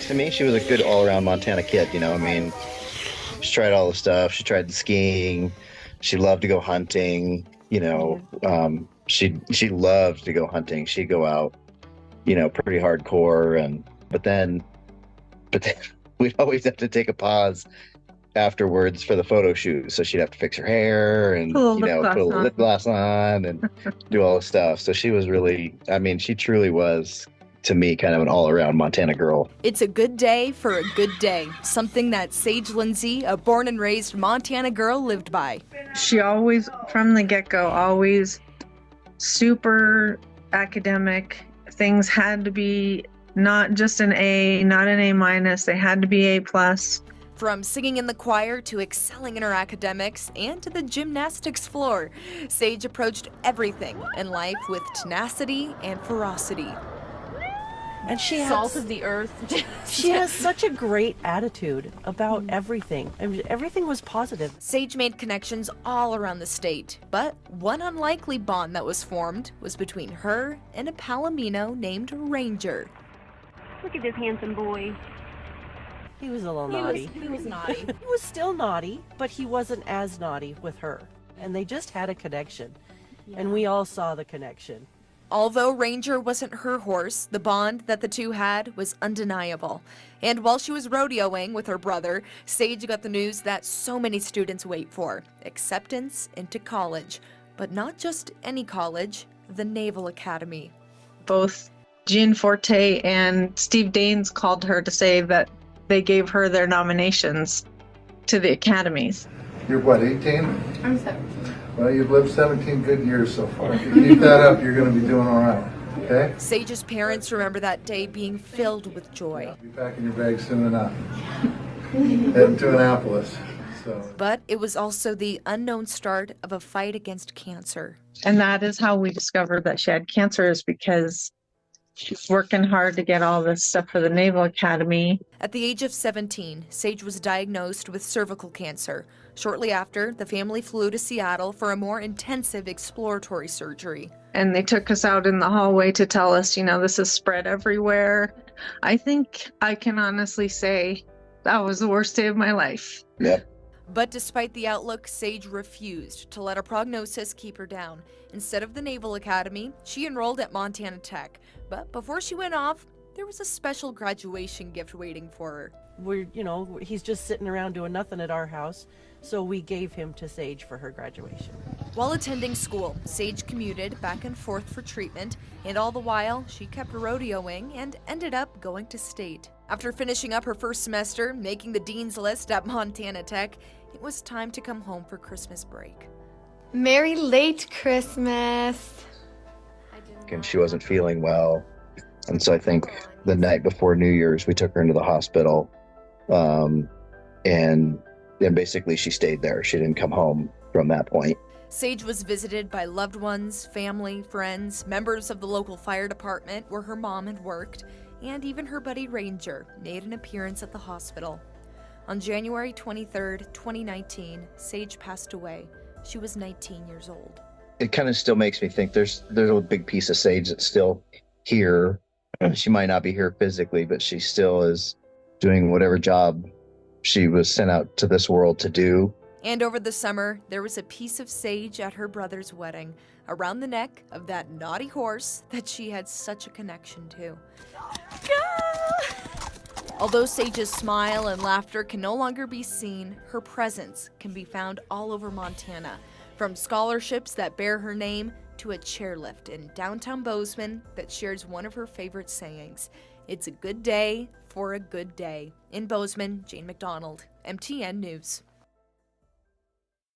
To me, she was a good all-around Montana kid, you know. I mean, she tried all the stuff. She tried the skiing. She loved to go hunting, you Yeah. know. She loved to go hunting. She'd go out, pretty hardcore, and but then we'd always have to take a pause afterwards for the photo shoot. So she'd have to fix her hair Put and, a little lip put gloss a on. lip gloss on and do all the stuff. So she was really, I mean, she truly was, to me, kind of an all around Montana girl. It's a good day for a good day, something that Sage Lindsay, a born and raised Montana girl, lived by. She always, from the get-go, always super academic. Things had to be not just an A, not an A minus. They had to be A plus. From singing in the choir to excelling in her academics and to the gymnastics floor, Sage approached everything in life with tenacity and ferocity. And she Salt has, of the earth. she has such a great attitude about everything. I mean, everything was positive. Sage made connections all around the state, but one unlikely bond that was formed was between her and a Palomino named Ranger. Look at this handsome boy. He was a little naughty. He was naughty. He was still naughty, but he wasn't as naughty with her. And they just had a connection. And we all saw the connection. Although Ranger wasn't her horse, the bond that the two had was undeniable. And while she was rodeoing with her brother, Sage got the news that so many students wait for: acceptance into college. But not just any college, the Naval Academy. Both Jean Forte and Steve Daines called her to say that they gave her their nominations to the academies. You're what, 18? I'm 17. Well, you've lived 17 good years so far. If you keep that up, you're going to be doing all right, okay? Sage's parents remember that day being filled with joy. I'll be packing your bags soon enough. Heading to Annapolis. So. But it was also the unknown start of a fight against cancer. And that is how we discovered that she had cancer, is because she's working hard to get all this stuff for the Naval Academy. At the age of 17, Sage was diagnosed with cervical cancer. Shortly after, the family flew to Seattle for a more intensive exploratory surgery. And they took us out in the hallway to tell us, this is spread everywhere. I think I can honestly say that was the worst day of my life. Yep. But despite the outlook, Sage refused to let a prognosis keep her down. Instead of the Naval Academy, she enrolled at Montana Tech. But before she went off, there was a special graduation gift waiting for her. He's just sitting around doing nothing at our house. So we gave him to Sage for her graduation. While attending school, Sage commuted back and forth for treatment, and all the while, she kept rodeoing and ended up going to state. After finishing up her first semester, making the dean's list at Montana Tech, it was time to come home for Christmas break. Merry late Christmas. And she wasn't feeling well. And so I think the night before New Year's, we took her into the hospital. And basically she stayed there. She didn't come home from that point. Sage was visited by loved ones, family, friends, members of the local fire department where her mom had worked, and even her buddy Ranger made an appearance at the hospital. On January 23rd, 2019, Sage passed away. She was 19 years old. It kind of still makes me think there's a big piece of Sage that's still here. She might not be here physically, but she still is doing whatever job she was sent out to this world to do. And over the summer, there was a piece of Sage at her brother's wedding, around the neck of that naughty horse that she had such a connection to. Although Sage's smile and laughter can no longer be seen, her presence can be found all over Montana, from scholarships that bear her name to a chairlift in downtown Bozeman that shares one of her favorite sayings: "It's a good day for a good day." In Bozeman, Jane McDonald, MTN News.